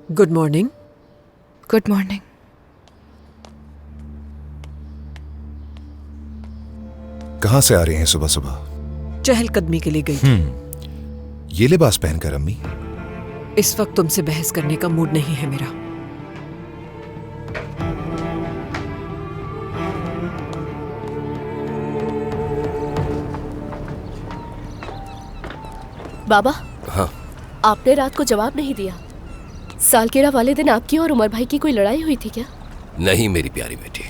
Good morning. Good morning. कहाँ से आ रहे हैं सुबह सुबह? चहलकदमी के लिए गई। ये लिबास पहनकर अम्मी? इस वक्त तुमसे बहस करने का मूड नहीं है मेरा। बाबा, हाँ। आपने रात को जवाब नहीं दिया। सालगिरह वाले दिन आपकी और उमर भाई की कोई लड़ाई हुई थी क्या? नहीं मेरी प्यारी बेटी,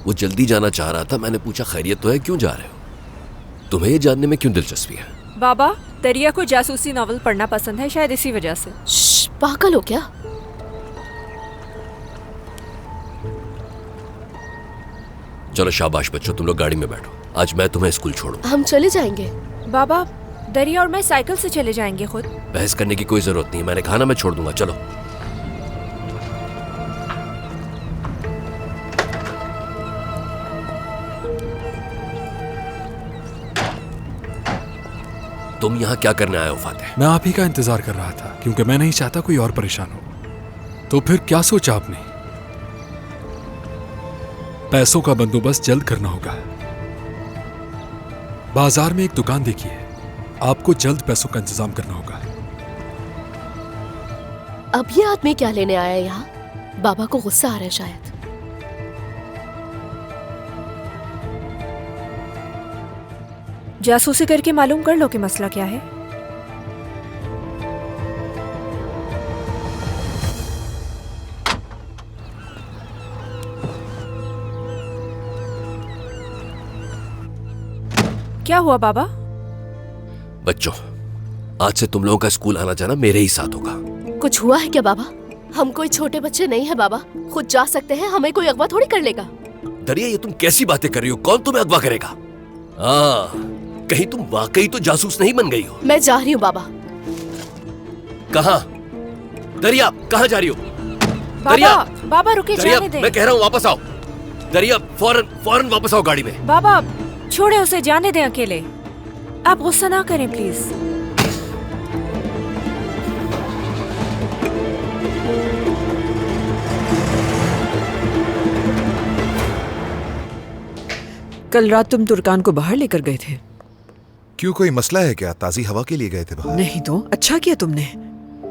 वो जल्दी जाना चाह रहा था। मैंने पूछा खैरियत तो है, क्यों जा रहे हो? तुम्हें ये जानने में क्यों दिलचस्पी है? बाबा, दरिया को जासूसी नॉवल पढ़ना पसंद है, शायद इसी वजह से। पागल हो क्या? चलो शाबाश बच्चों, तुम लोग गाड़ी में बैठो। आज मैं तुम्हें स्कूल छोड़ूं। हम चले जाएंगे। बाबा, दरिया और मैं साइकिल से चले जाएंगे खुद। बहस करने की कोई जरूरत नहीं, मैंने कहा ना मैं छोड़ दूंगा। चलो। तुम यहाँ क्या करने आए हो फातेह? मैं आप ही का इंतजार कर रहा था, क्योंकि मैं नहीं चाहता कोई और परेशान हो। तो फिर क्या सोचा आपने? पैसों का बंदोबस्त जल्द करना होगा। बाजार में एक दुकान देखी है, आपको जल्द पैसों का इंतजाम करना होगा। अब ये आदमी क्या लेने आया यहाँ? बाबा को गुस्सा आ रहा है शायद। जासूसी करके मालूम कर लो कि मसला क्या है। क्या हुआ बाबा? बच्चों, आज से तुम लोगों का स्कूल आना जाना मेरे ही साथ होगा। कुछ हुआ है क्या बाबा? हम कोई छोटे बच्चे नहीं है बाबा, खुद जा सकते हैं, हमें कोई अगवा थोड़ी कर लेगा। दरिया, ये तुम कैसी बातें कर रही हो? कौन तुम्हें अगवा करेगा? कहीं तुम वाकई तो जासूस नहीं बन गई हो? मैं जा रही हूँ बाबा। कहाँ? दरिया, कहाँ जा रही हो? बाबा, बाबा रुके, दरिया, जाने दे। मैं कह रहा हूँ वापस आओ। दरिया, फौरन वापस आओ गाड़ी में। बाबा, छोड़े उसे, जाने दें अकेले। आप गुस्सा ना करें प्लीज। कल रात तुम तुर्कान को बाहर लेकर गए थे। क्यों, कोई मसला है क्या? ताजी हवा के लिए गए थे बाहर? नहीं तो अच्छा किया तुमने,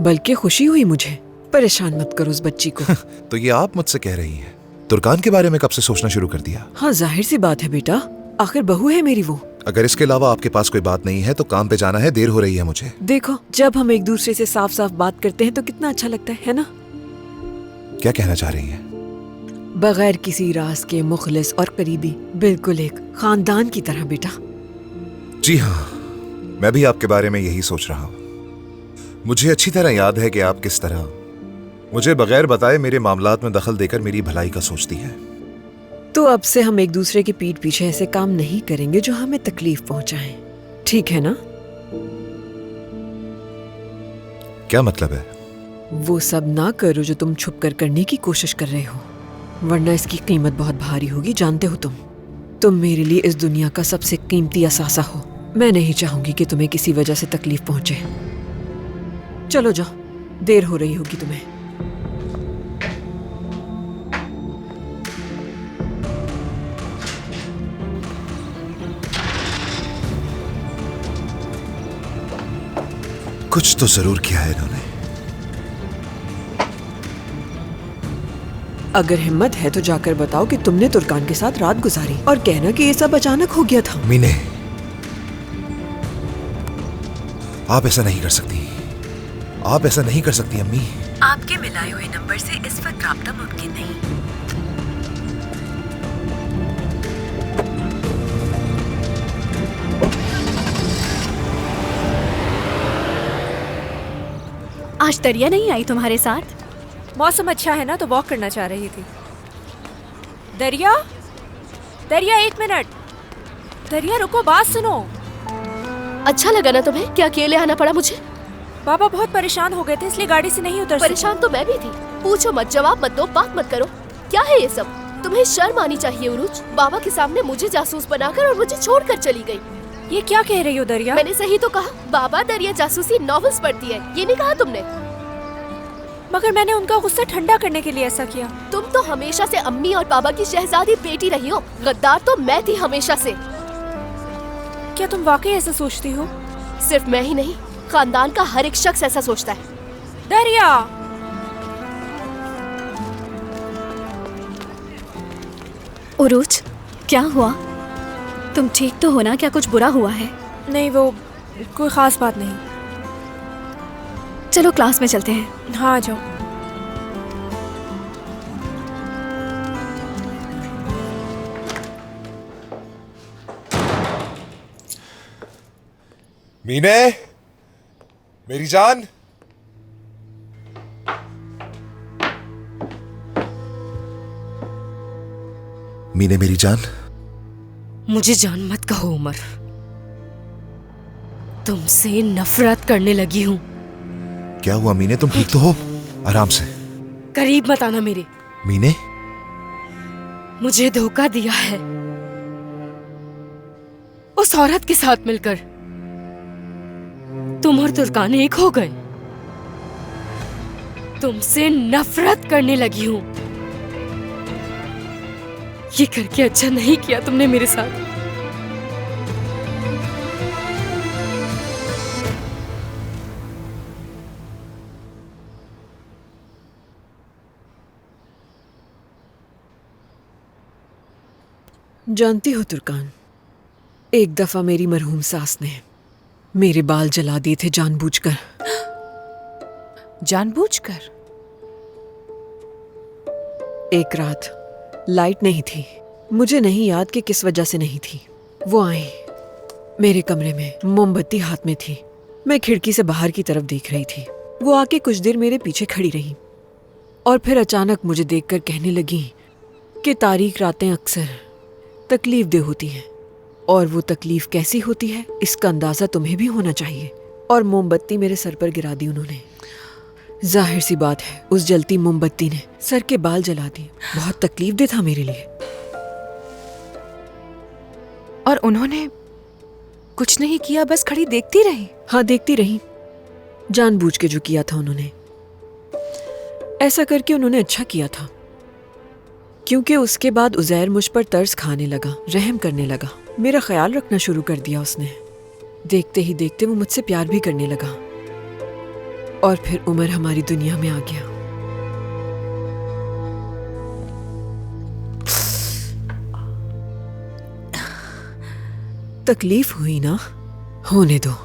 बल्कि खुशी हुई मुझे। परेशान मत करो उस बच्ची को। तो ये आप मुझसे कह रही हैं तुर्कान के बारे में कब से सोचना शुरू कर दिया? हाँ, जाहिर सी बात है बेटा, आखिर बहू है मेरी वो। अगर इसके अलावा आपके पास कोई बात नहीं है तो काम पे जाना है, देर हो रही है मुझे। देखो, जब हम एक दूसरे से साफ साफ बात करते हैं तो कितना अच्छा लगता है ना? क्या कहना चाह रही हैं? बगैर किसी राज के मुखलिस और करीबी, बिल्कुल एक खानदान की तरह बेटा। जी हाँ, मैं भी आपके बारे में यही सोच रहा हूँ। मुझे अच्छी तरह याद है कि आप किस तरह मुझे बगैर बताए मेरे मामलात में दखल देकर मेरी भलाई का सोचती है। तो अब से हम एक दूसरे की पीठ पीछे ऐसे काम नहीं करेंगे जो हमें तकलीफ पहुंचाएं, ठीक है ना? क्या मतलब है? वो सब ना करो जो तुम छुप कर करने की कोशिश कर रहे हो, वरना इसकी कीमत बहुत भारी होगी, जानते हो तुम मेरे लिए इस दुनिया का सबसे कीमती असासा हो। मैं नहीं चाहूंगी कि तुम्हें किसी वजह से तकलीफ पहुंचे। चलो जाओ, देर हो रही होगी तुम्हें। कुछ तो जरूर किया है इन्होंने। अगर हिम्मत है तो जाकर बताओ कि तुमने तुर्कान के साथ रात गुजारी, और कहना कि ये सब अचानक हो गया था। मीने, आप ऐसा नहीं कर सकती। आप ऐसा नहीं कर सकती अम्मी। आपके मिलाए हुए नंबर से इस वक्त राब्ता मुमकिन नहीं। आज दरिया नहीं आई तुम्हारे साथ? मौसम अच्छा है ना, तो वॉक करना चाह रही थी। दरिया, दरिया, एक मिनट। दरिया रुको, बात सुनो। अच्छा लगा ना तुम्हें कि अकेले आना पड़ा मुझे? बाबा बहुत परेशान हो गए थे, इसलिए गाड़ी से नहीं उतर परेशान तो मैं भी थी। पूछो मत, जवाब मत दो, बात मत करो। क्या है ये सब? तुम्हें शर्म आनी चाहिए उरूज। बाबा के सामने मुझे जासूस बनाकर और मुझे छोड़कर चली गई। ये क्या कह रही हो दरिया? मैंने सही तो कहा, बाबा दरिया जासूसी नॉवेल्स पढ़ती है, ये नहीं कहा तुमने? मगर मैंने उनका गुस्सा ठंडा करने के लिए ऐसा किया। तुम तो हमेशा से अम्मी और पापा की शहजादी बेटी रही हो। गद्दार तो मैं थी हमेशा से। क्या तुम वाकई ऐसा सोचती हो? सिर्फ मैं ही नहीं, खानदान का हर एक शख्स ऐसा सोचता है। दरिया, उरूज, क्या हुआ? तुम ठीक तो हो ना? क्या कुछ बुरा हुआ है? नहीं, वो कोई खास बात नहीं। चलो क्लास में चलते हैं। हाँ, आ जाओ। मीने, मेरी जान। मीने मेरी जान। मुझे जान मत कहो उमर, तुमसे नफरत करने लगी हूं। क्या हुआ मीने, तुम ठीक तो हो? आराम से। करीब मत आना मेरे। मीने, मुझे धोखा दिया है उस औरत के साथ मिलकर। तुम और तुर्कान एक हो गए। तुमसे नफरत करने लगी हूं। ये करके अच्छा नहीं किया तुमने मेरे साथ। जानती हो तुर्कान, एक दफा मेरी मरहूम सास ने मेरे बाल जला दिए थे जानबूझकर। जानबूझकर? एक रात लाइट नहीं थी। मुझे नहीं याद कि किस वजह से नहीं थी। वो आई मेरे कमरे में, मोमबत्ती हाथ में थी। मैं खिड़की से बाहर की तरफ देख रही थी। वो आके कुछ देर मेरे पीछे खड़ी रही और फिर अचानक मुझे देखकर कहने लगी कि तारीख रातें अक्सर तकलीफ दे होती हैं, और वो तकलीफ कैसी होती है इसका अंदाजा तुम्हें भी होना चाहिए। और मोमबत्ती मेरे सर पर गिरा दी उन्होंने। जाहिर सी बात है उस जलती मोमबत्ती ने सर के बाल जला दिए। बहुत तकलीफ दे था मेरे लिए। और उन्होंने कुछ नहीं किया, बस खड़ी देखती रही? हाँ, देखती रही। जानबूझ के जो किया था उन्होंने, ऐसा करके उन्होंने अच्छा किया था, क्योंकि उसके बाद उज़ैर मुझ पर तरस खाने लगा, रहम करने लगा, मेरा ख्याल रखना शुरू कर दिया उसने। देखते ही देखते वो मुझसे प्यार भी करने लगा और फिर उमर हमारी दुनिया में आ गया। तकलीफ हुई ना, होने दो।